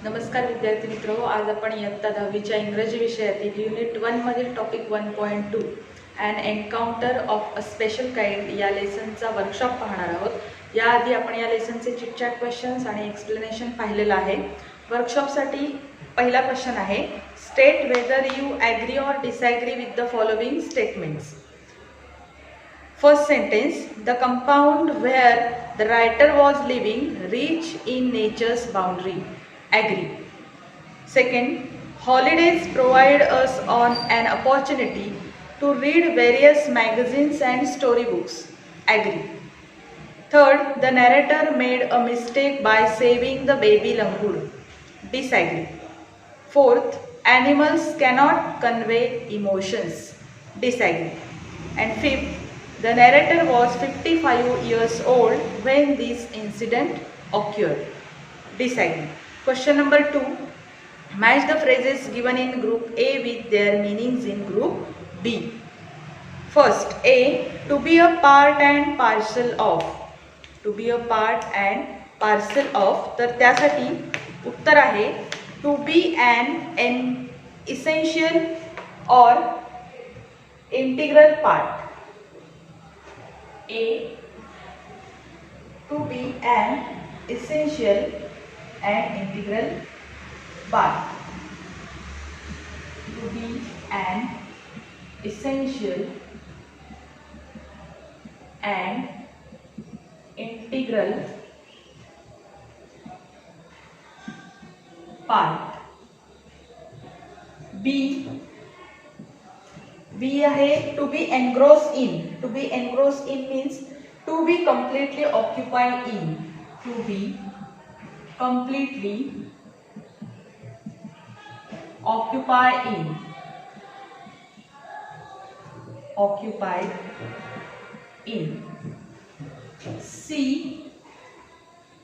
नमस्कार विद्यार्थी मित्रो, आज आपण इयत्ता 10वीच्या इंग्रजी विषयातील युनिट 1 मधील topic 1.2 and encounter of a special kind या लेसनचा वर्कशॉप पाहणार आहोत. याआधी आपण या लेसनचे चिटचॅट क्वेश्चन्स आणि एक्सप्लेनेशन पाहिलेलं आहे. वर्कशॉपसाठी पहिला क्वेश्चन आहे, state whether you agree or disagree with the following statements. First sentence, the compound where the writer was living reached in nature's boundary. Agree. Second, holidays provide us on an opportunity to read various magazines and storybooks. Agree. Third, the narrator made a mistake by saving the baby langur. Disagree. Fourth, animals cannot convey emotions. Disagree. And fifth, the narrator was 55 years old when this incident occurred. Disagree. Question number 2. Match the phrases given in group A with their meanings in group B. First, A. To be a part and parcel of. To be a part and parcel of. तर त्यासाठी उत्तर आहे to be an essential or integral part. A. To be an essential and integral part. To be an essential and integral part. B आहे to be engrossed in. To be engrossed in means to be completely occupied in. To be completely occupied in. Occupied in. C.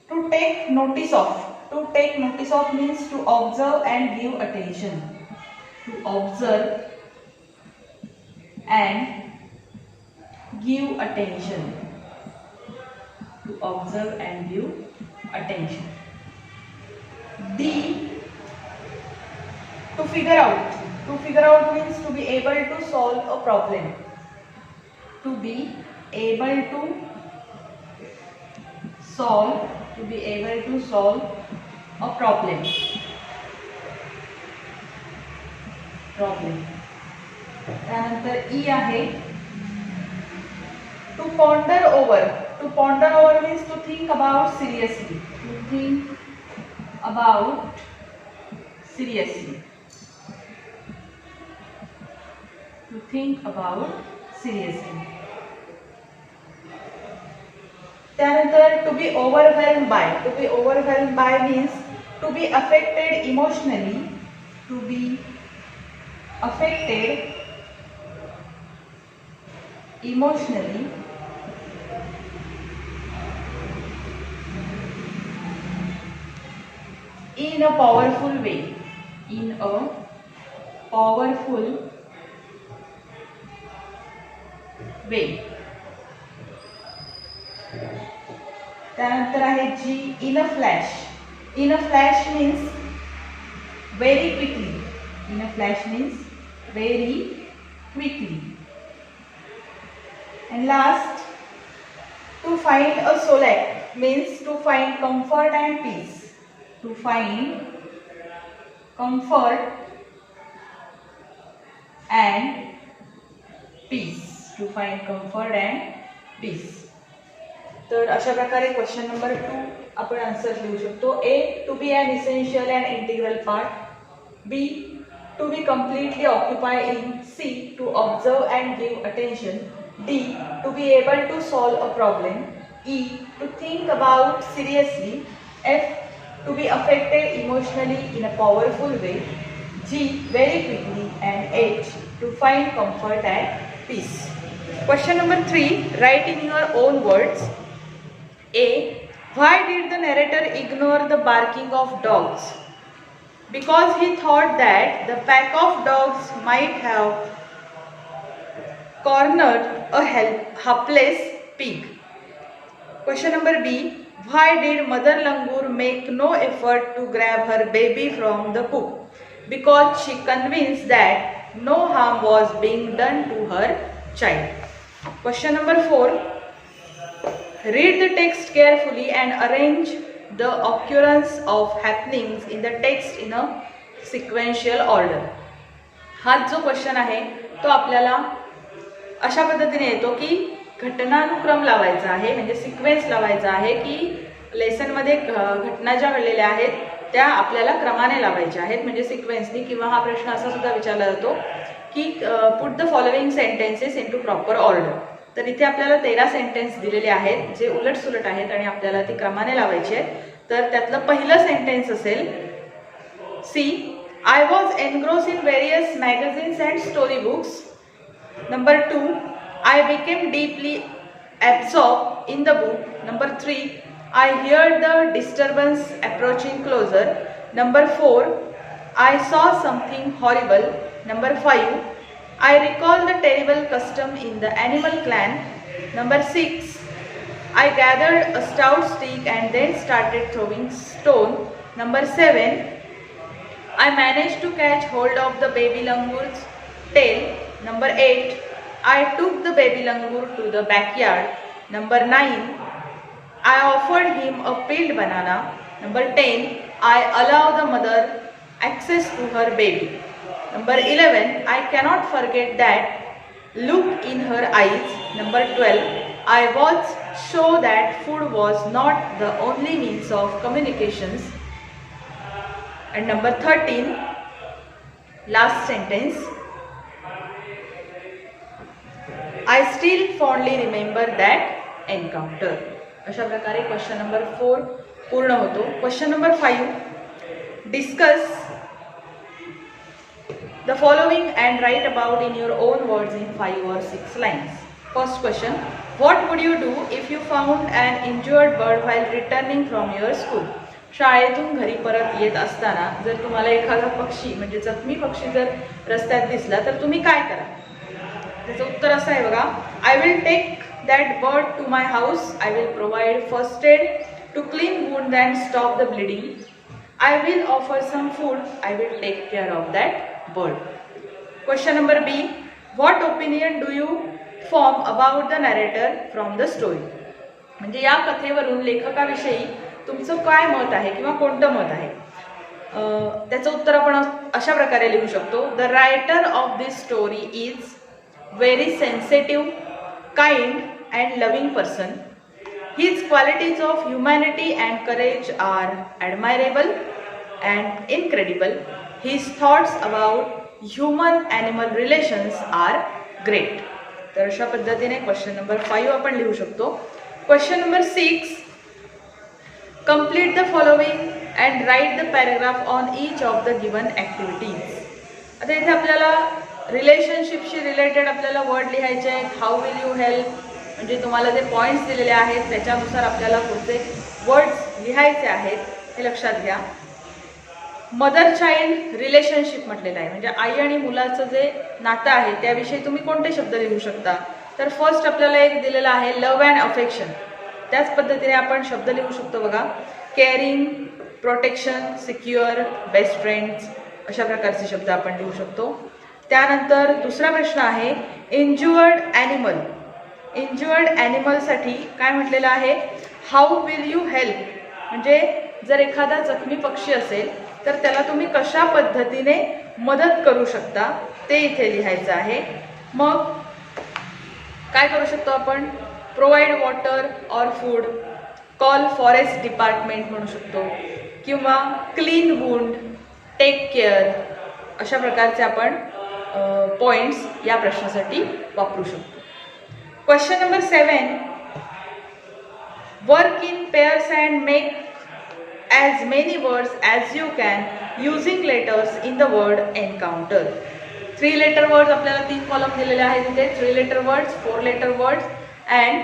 To take notice of. To take notice of means to observe and give attention. To observe and give attention. To observe and give attention. D. To figure out. To figure out means to be able to solve a problem. To be able to solve. To be able to solve a problem. त्यानंतर E आहे to ponder over. To ponder over means to think about seriously. To think about seriously. To think about seriously. त्यानंतर to be overwhelm by. To be overwhelm by means to be affected emotionally. To be affected emotionally in a powerful way. In a powerful way. त्यानंतर आहे जी in a flash. In a flash means very quickly. In a flash means very quickly. And last, to find a solace means to find comfort and peace. To find comfort and peace. To find comfort and peace. तर अशा प्रकारे question number 2 आपण answer लिहू शकतो. A. To be an essential and integral part. B. To be completely occupied in. C. To observe and give attention. D. To be able to solve a problem. E. To think about seriously. F. To be affected emotionally in a powerful way. G. Very quickly. And H. To find comfort and peace. Question number 3. Write in your own words. A. Why did the narrator ignore the barking of dogs? Because he thought that the pack of dogs might have cornered a helpless pig. Question number B. Why did Mother Langur make no effort to grab her baby from the coop? Because she convinced that no harm was being done to her child. Question number 4. Read the text carefully and arrange the occurrence of happenings in the text in a sequential order. हा जो question आहे तो आपल्याला अशा पद्धतीने येतो की घटनानुक्रम लावायचा आहे, म्हणजे सिक्वेन्स लावायचा आहे की लेसनमध्ये घटना ज्या घडलेल्या आहेत त्या आपल्याला क्रमाने लावायच्या आहेत, म्हणजे सिक्वेन्सनी. किंवा हा प्रश्न असा सुद्धा विचारला जातो की put the following sentences into proper order. तर इथे आपल्याला 13 सेंटेन्स दिलेले आहेत जे उलटसुलट आहेत आणि आपल्याला ती क्रमाने लावायची आहेत. तर त्यातलं पहिलं सेंटेन्स असेल C, I was engrossed in various magazines and storybooks. Number 2, I became deeply absorbed in the book. Number 3, I heard the disturbance approaching closer. Number 4, I saw something horrible. Number 5, I recall the terrible custom in the animal clan. Number 6, I gathered a stout stick and then started throwing stone. Number 7, I managed to catch hold of the baby langur's tail. Number 8, I took the baby langur to the backyard. Number 9, I offered him a peeled banana. Number 10, I allowed the mother access to her baby. Number 11, I cannot forget that look in her eyes. Number 12, I was sure that food was not the only means of communications. And number 13, last sentence, I still fondly remember that encounter. अशा प्रकारे question number 4 पूर्ण होतो. Question number 5, discuss the following and write about in your own words in 5 or 6 lines. First question, what would you do if you found an injured bird while returning from your school? शाळेतून घरी परत येत असताना जर तुम्हाला एखादा पक्षी म्हणजे जखमी पक्षी जर रस्त्यात दिसला तर तुम्ही काय करा? त्याचं उत्तर असं आहे बघा, I will take that bird to my house. I will provide first aid to clean wound and stop the bleeding. I will offer some food. I will take care of that bird. Question number B, what opinion do you form about the narrator from the story? म्हणजे या कथेवरून लेखकाविषयी तुमचं काय मत आहे किंवा कोणतं मत आहे? त्याचं उत्तर आपण अशा प्रकारे लिहू शकतो, the writer of this story is very sensitive, kind and loving person. His qualities of humanity and courage are admirable and incredible. His thoughts about human animal relations are great. तर अशा पद्धतीने क्वेश्चन नंबर 5 आपण लिहू शकतो. Question number 6, complete the following and write the paragraph on each of the given activities. आता इथे आपल्याला रिलेशनशिपशी related आपल्याला वर्ड लिहायचे आहेत. हाऊ विल यू हेल्प, म्हणजे तुम्हाला जे पॉईंट्स दिलेले आहेत त्याच्यानुसार आपल्याला पुढचे वर्ड्स लिहायचे आहेत, हे लक्षात घ्या. मदर चाइल्ड रिलेशनशिप म्हटलेलं आहे, म्हणजे आई आणि मुलाचं जे नातं आहे त्याविषयी तुम्ही कोणते शब्द लिहू शकता? तर फर्स्ट आपल्याला एक दिलेला आहे लव्ह अँड अफेक्शन. त्याच पद्धतीने आपण शब्द लिहू शकतो बघा, caring, protection, secure, best friends, अशा प्रकारचे शब्द आपण लिहू शकतो. त्यानंतर दुसरा प्रश्न आहे इंज्युअर्ड ॲनिमल. इंज्युअर्ड ॲनिमलसाठी काय म्हटलेलं आहे, हाऊ विल यू हेल्प, म्हणजे जर एखादा जखमी पक्षी असेल तर त्याला तुम्ही कशा पद्धतीने मदत करू शकता ते इथे लिहायचं आहे. मग काय करू शकतो आपण, provide water or food, call forest department म्हणू शकतो, किंवा क्लीन वुंड, टेक केअर, अशा प्रकारचे आपण पॉइंट्स या प्रश्नासाठी वापरू शकतो. Question number 7, work in pairs and make as many words as you can using letters in the word encounter. 3 letter words आपल्याला 3 कॉलम दिलेले आहेत इथे, 3 letter words, 4 letter words and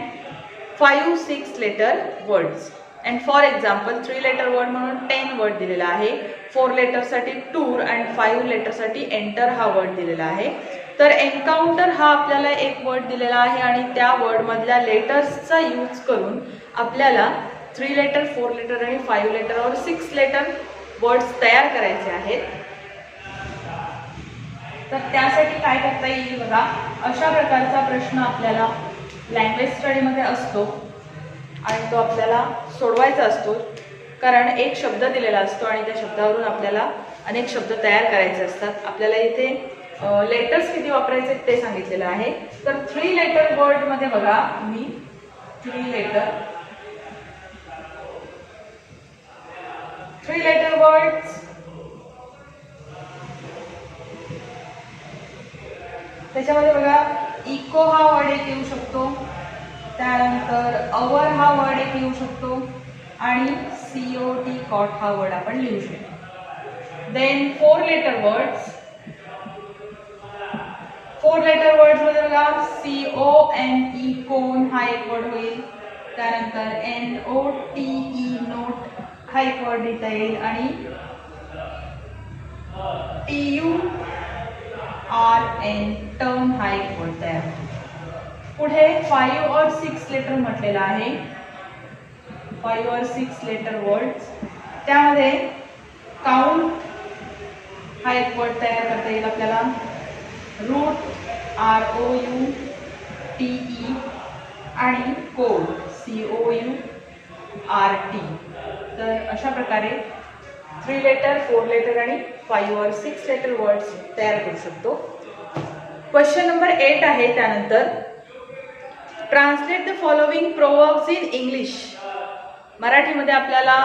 5-6 letter words. And for example 3 letter word म्हणून 10 word दिलेला आहे, 4 letter साठी tour and 5 letter साठी enter हा word दिलेला आहे. तर encounter हा आपल्याला एक word दिलेला आहे आणि त्या word मधल्या लेटर्सचा यूज करून आपल्याला 3 लेटर, 4 लेटर आणि 5 लेटर और 6 लेटर वर्ड्स तयार करायचे आहेत. तर त्यासाठी काय करता येईल बघा, अशा प्रकारचा प्रश्न आपल्याला लँग्वेज स्टडीमध्ये असतो आणि तो आपल्याला सोडवायचा असतो. कारण एक शब्द दिलेला असतो आणि त्या शब्दावरून आपल्याला अनेक शब्द तयार करायचे असतात. आपल्याला इथे लेटर्स किती वापरायचे ते सांगितलेलं आहे. तर 3 लेटर वर्डमध्ये बघा मी 3 लेटर वर्ड्स. त्याच्यामध्ये बघा इको हा वर्ड एक येऊ शकतो, त्यानंतर अवर हा वर्ड एक येऊ शकतो आणि COT कॉट हा वर्ड आपण लिहू शकतो. Then 4 letter words. 4 letter words मध्ये बघा CONE कोन हा एक वर्ड होईल, त्यानंतर NOTE नोट हा एक वर्ड लिहिता येईल आणि TURN टर्न हा एक वर्ड तयार होतो. पुढे 5 और 6 लेटर म्हटलेला आहे. 5 और 6 लेटर वर्ड्स, त्यामध्ये काउंट हा एक वर्ड तयार करता येईल आपल्याला. रूट ROUTE आणि कोड COURT. तर अशा प्रकारे 3 लेटर, 4 लेटर आणि 5 और 6 लेटर वर्ड्स तयार करू शकतो. क्वेश्चन नंबर 8 आहे. त्यानंतर translate the following proverbs in English. मराठीमध्ये आपल्याला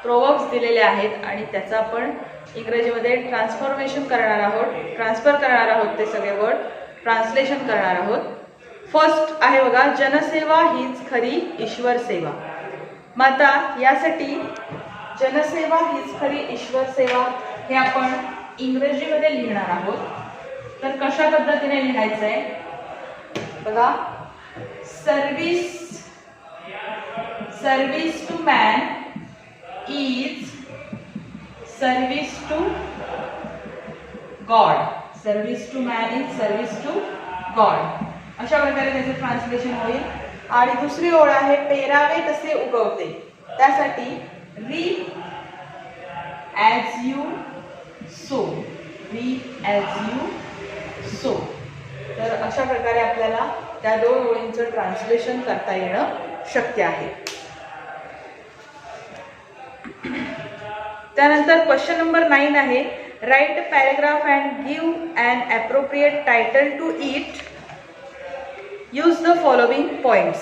प्रोवर्ब्स दिलेले आहेत आणि त्याचा आपण इंग्रजीमध्ये ट्रान्सफॉर्मेशन करणार आहोत, ट्रान्सफर करणार आहोत. ते सगळे वर्ड ट्रान्सलेशन करणार आहोत. फर्स्ट आहे बघा, जनसेवा हीच खरी ईश्वर सेवा. मग आता यासाठी जनसेवा हीच खरी ईश्वर सेवा हे आपण इंग्रजीमध्ये लिहिणार आहोत. तर कशा पद्धतीने लिहायचं आहे बघा. Service to man is service to God. Service to man is service to God. अशा प्रकारे त्याचं ट्रान्सलेशन होईल. आणि दुसरी ओळ आहे, पेरावे तसे उगवते. त्यासाठी reap as you sow. Reap as you sow. तर अशा प्रकारे आपल्याला त्या 2 ओळींचं ट्रान्सलेशन करता येणं शक्य आहे. त्यानंतर क्वेश्चन नंबर 9 आहे. Write a paragraph and give an appropriate title to it. Use the following points.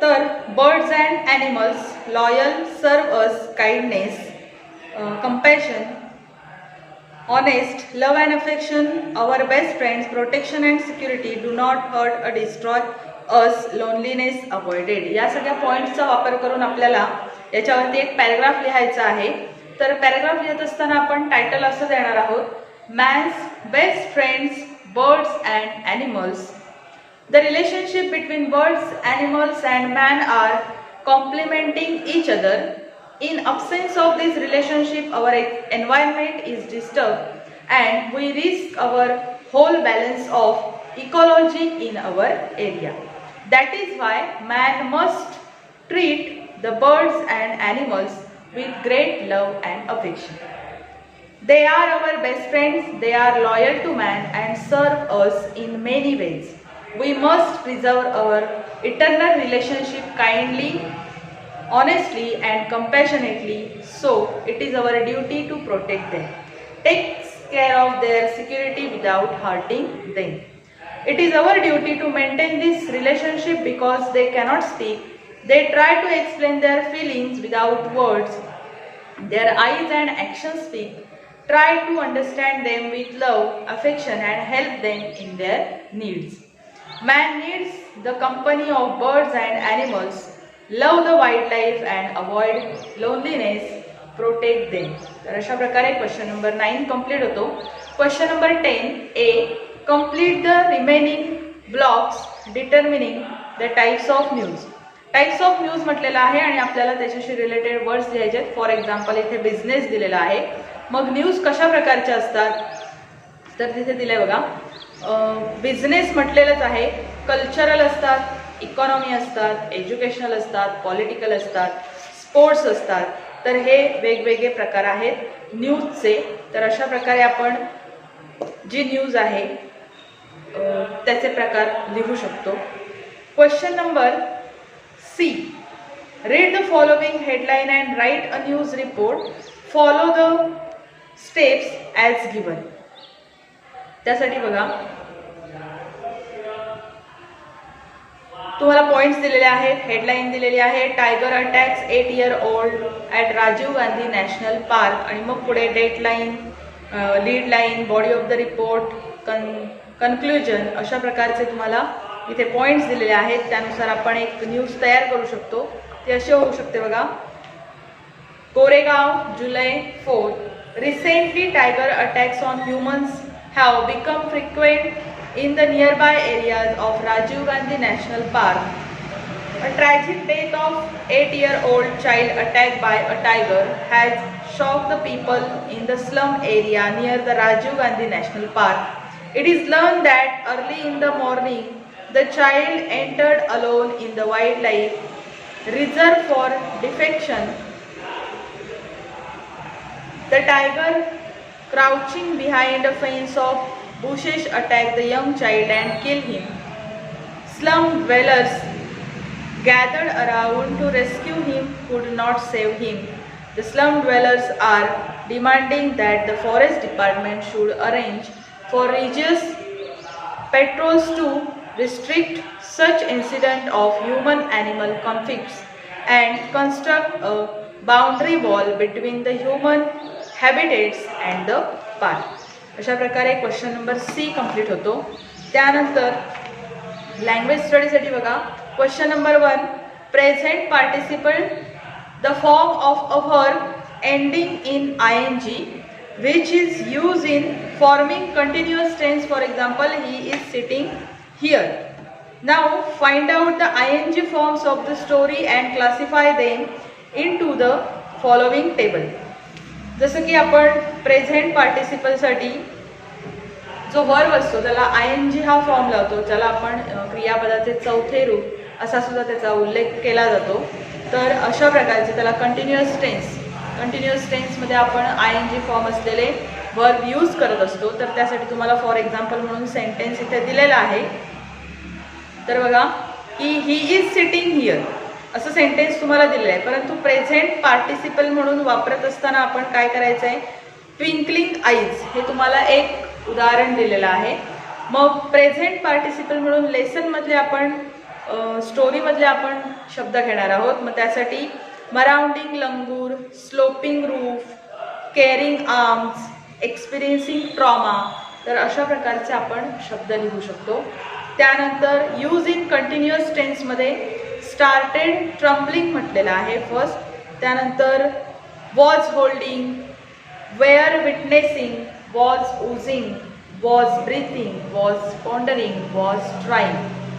तर birds and animals loyal, serve us, kindness, compassion, honest, love and affection, our best friends, protection and security, do not hurt or destroy us, loneliness avoided. या सगळ्या पॉइंट्सचा वापर करून आपल्याला याच्यावरती एक paragraph लिहायचा आहे. तर पॅराग्राफ लिहित असताना आपण टायटल असं देणार आहोत, man's best friends birds and animals. The relationship between birds, animals and man are complementing each other. In absence of this relationship, our environment is disturbed and we risk our whole balance of ecology in our area. That is why man must treat the birds and animals with great love and affection. They are our best friends, they are loyal to man and serve us in many ways. We must preserve our eternal relationship kindly, honestly and compassionately, so it is our duty to protect them, take care of their security without hurting them. It is our duty to maintain this relationship because they cannot speak. They try to explain their feelings without words. Their eyes and actions speak. Try to understand them with love, affection and help them in their needs. Man needs the company of birds and animals. Love the wildlife and avoid loneliness. Protect them. तर अशा प्रकारे question number 9 complete होतो. Question number 10 A. Complete the remaining blocks determining the types of news. Types of news म्हटलेला आहे आणि आपल्याला त्याच्याशी related words लिहायचे आहेत. फॉर एक्झाम्पल इथे बिझनेस दिलेला आहे. मग न्यूज कशा प्रकारच्या असतात तर तिथे दिलंय बघा, बिझनेस म्हटलेलंच आहे, कल्चरल असतात, इकॉनॉमी असतात, एज्युकेशनल असतात, पॉलिटिकल असतात, स्पोर्ट्स असतात. तर हे वेगवेगळे प्रकार आहेत न्यूजचे. तर अशा प्रकारे आपण जी न्यूज आहे त्याचे प्रकार लिहू शकतो. Question number C. Read the following headline and write a news report. Follow the steps as given. त्यासाठी बघा तुम्हाला पॉइंट्स दिलेले आहेत, हेडलाईन दिलेली आहे. Tiger attacks 8 year old at Rajiv Gandhi national park. आणि मग पुढे dateline, lead line, body of the report, conclusion. अशा प्रकारचे तुम्हाला इथे पॉइंट्स दिलेले आहेत. त्यानुसार आपण एक न्यूज तयार करू शकतो. ती अशी होऊ शकते बघा. कोरेगाव, जुलै 4. Recently tiger attacks on humans have become frequent in the nearby areas of Rajiv Gandhi National Park. A tragic death of 8-year-old child attacked by a tiger has shocked the people in the slum area near the Rajiv Gandhi National Park. It is learned that early in the morning, the child entered alone in the wildlife reserve for defecation. The tiger, crouching behind a fence of bushes, attacked the young child and killed him. Slum dwellers gathered around to rescue him, could not save him. The slum dwellers are demanding that the forest department should arrange for religious patrols to restrict such incident of human-animal conflicts and construct a boundary wall between the human habitats and the park. अशा प्रकारे question number C complete होतो. त्यानंतर language स्टडीसाठी बघा. Question number 1. Present participle the form of a verb ending in ING which is used in forming continuous tense. For example, he is sitting here. Now find out the ING forms of the story and classify them into the following table. जसं की आपण present पार्टिसिपलसाठी जो verb असतो त्याला ING हा form लावतो, ज्याला आपण क्रियापदाचे चौथे रूप असा सुद्धा त्याचा उल्लेख केला जातो. तर अशा प्रकारचे त्याला कंटिन्युअस टेन्समध्ये आपण ING फॉर्म असलेले वर्ब यूज करत असतो. तर त्यासाठी तुम्हाला फॉर एक्झाम्पल म्हणून सेंटेन्स इथे दिलेला आहे. तर बघा की ही इज सिटिंग हिअर असं सेंटेन्स तुम्हाला दिलेलं आहे. परंतु प्रेझेंट पार्टिसिपल म्हणून वापरत असताना आपण काय करायचं आहे, ट्विंकलिंग आईज हे तुम्हाला एक उदाहरण दिलेलं आहे. मग प्रेझेंट पार्टिसिपल म्हणून लेसनमधले आपण स्टोरीमधले आपण शब्द घेणार आहोत. मग त्यासाठी marauding langur, sloping roof, caring arms, experiencing trauma. तर अशा प्रकारचे आपण शब्द लिहू शकतो. त्यानंतर यूज इन कंटिन्युअस टेन्समध्ये स्टार्टेड ट्रम्बलिंग म्हटलेलं आहे फर्स्ट. त्यानंतर was holding, were witnessing, was oozing, was breathing, was pondering, was trying.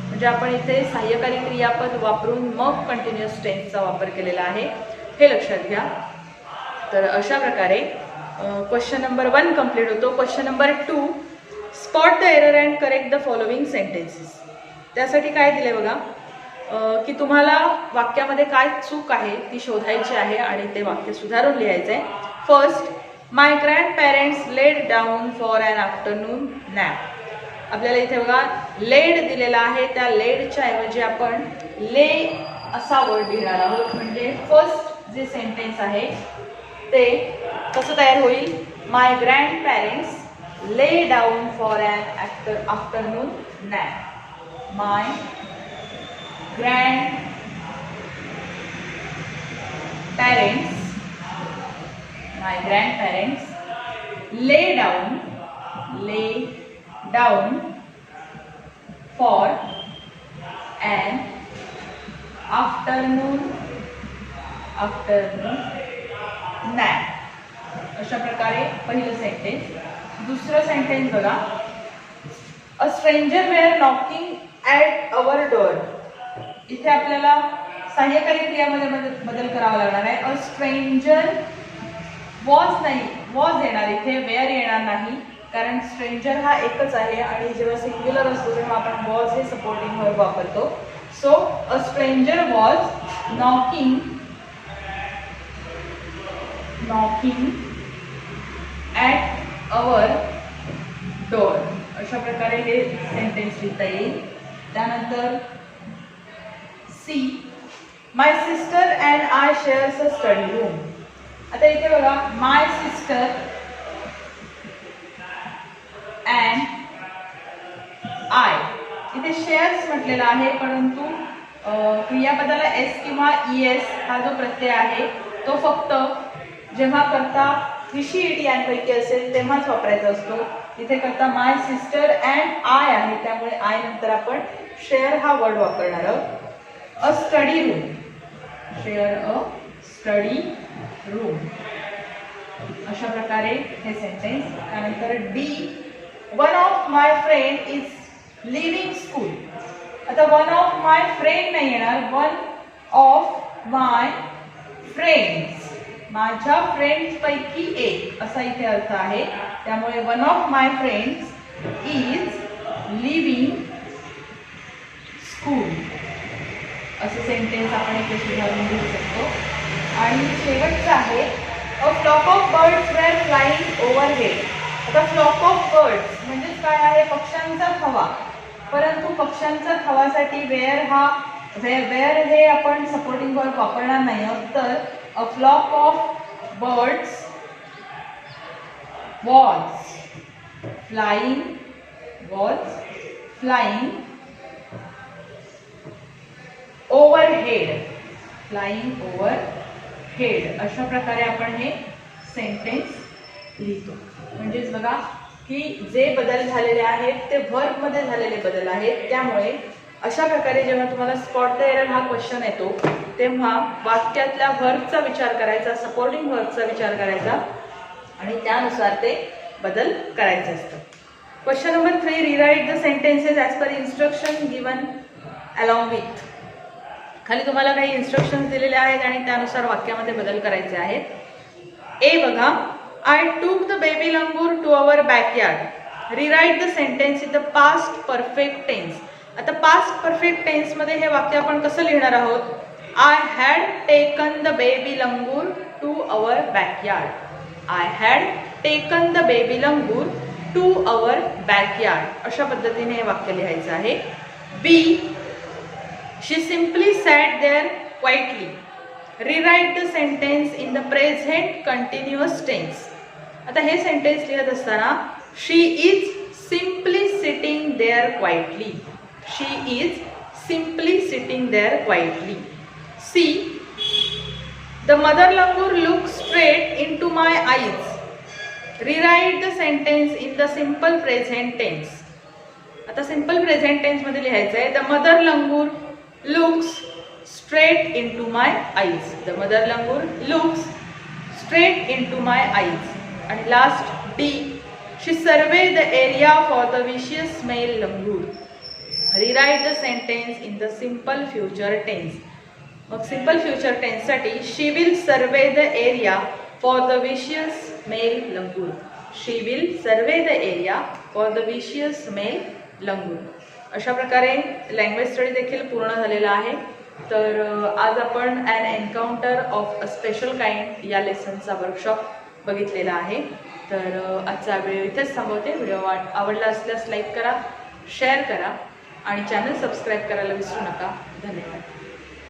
म्हणजे आपण इथे सहाय्यकारी क्रियापद वापरून मग कंटिन्युअस टेन्सचा वापर केलेला आहे, हे लक्षात घ्या. तर अशा प्रकारे क्वेश्चन नंबर 1 कंप्लीट होतो. Question number 2. Spot the error and correct the following sentences. त्यासाठी काय दिले बघा की तुम्हाला वाक्यामध्ये काय चूक आहे ती शोधायची आहे आणि ते वाक्य सुधारून लिहायचं आहे. First, my grandparents laid down for an afternoon nap. आपल्याला इथे बघा लेड दिलेला आहे, त्या लेडच्या ऐवजी आपण ले असा वर्ड लिहिणार आहोत. म्हणजे फर्स्ट जे सेंटेन्स आहे ते कसं तयार होईल, my grandparents lay down for an afternoon nap. My grandparents lay down for an afternoon nap. अशा प्रकारे पहिलं सेंटेन्स. दुसरं सेंटेन्स बघा, a stranger were knocking at our door. इथे आपल्याला सहाय्यकारी क्रियामध्ये बदल करावा लागणार आहे. अ स्ट्रेंजर वॉज नाही, वॉज येणार इथे, वेअर येणार नाही, कारण स्ट्रेंजर हा एकच आहे आणि जेव्हा सिंग्युलर असतो तेव्हा आपण वॉज हे सपोर्टिंग वर्ब वापरतो. So a stranger was knocking at our door. अशा प्रकारे हे सेंटेन्स लिहिता येईल. त्यानंतर C, my sister and I shares a study room. आता इथे बघा, माय सिस्टर अँड आय, इथे शेअर्स म्हटलेला आहे, परंतु क्रियापदाला एस किंवा ईएस हा जो प्रत्यय आहे तो फक्त जेव्हा करता विशी इटी यांपैकी असेल तेव्हाच वापरायचा असतो. इथे करता माय सिस्टर अँड आय आहे, त्यामुळे आय नंतर आपण शेअर हा वर्ड वापरणार आहोत. A study room, share a study room. अशा प्रकारे हे सेंटेन्स. त्यानंतर D, one of my friend is living school. आता वन ऑफ माय फ्रेंड नाही येणार, वन ऑफ माय फ्रेंड्स, माझ्या फ्रेंड्स पैकी एक असा इथे अर्थ आहे. त्यामुळे one of my friends is living school असं सेंटेन्स आपण इथे सुधारून घेऊ शकतो. आणि शेवटचं आहे, a flock of birds were flying overhead. आता फ्लॉक ऑफ बर्ड्स म्हणजेच काय आहे, पक्ष्यांचा थवा. परंतु पक्ष्यांचा थवासाठी वेअर हे आपण सपोर्टिंग वर्ब वापरणार नाही आहोत, तर a flock of birds was flying overhead, अशा प्रकारे आपण हे सेंटेन्स लिहितो. म्हणजेच बघा की जे बदल झालेले आहेत ते वर्ब मध्ये झालेले बदल आहेत. त्यामुळे अशा प्रकारे जेव्हा तुम्हाला स्पॉट द एरर हा क्वेश्चन येतो तेव्हा वाक्यातल्या वर्बचा विचार करायचा, सपोर्टिंग वर्बचा विचार करायचा आणि त्यानुसार ते बदल करायचे असतात. Question number 3, rewrite the sentences as per instruction given along with. खाली तुम्हाला काही इन्स्ट्रक्शन्स दिलेले आहेत आणि त्यानुसार वाक्यामध्ये बदल करायचे आहेत. ए बघा, I took the baby langur to our backyard. Rewrite the sentence in the past perfect tense. आता पास्ट परफेक्ट टेन्स मध्ये हे वाक्य आपण कसं लिहिणार आहोत, I had taken the baby langur to our backyard. I had taken the baby langur to our backyard. अशा पद्धतीने हे वाक्य लिहायचं आहे. B, she simply sat there quietly. Rewrite the sentence in the present continuous tense. आता हे sentence लिहित असताना she is simply sitting there quietly. She is simply sitting there quietly. C, the mother langur looks straight into my eyes. Rewrite the sentence in the simple present tense. आता simple present tense मध्ये लिहायचं आहे, the mother langur looks straight into my eyes. The mother langur looks straight into my eyes. आणि last D, she survey the area for the vicious male langur. Rewrite the sentence in the simple future tense. मग simple future टेन्ससाठी she will survey the area for the vicious male langur. She will survey the area for the vicious male लंगूर. अशा प्रकारे language study देखील पूर्ण झालेला आहे. तर आज आपण an encounter of a special kind या लेसनचा वर्कशॉप बघितलेला आहे. तर आजचा व्हिडिओ इथेच थांबवते. व्हिडिओ आवडला असल्यास लाईक करा, शेअर करा आणि चॅनल सबस्क्राईब करायला विसरू नका. धन्यवाद.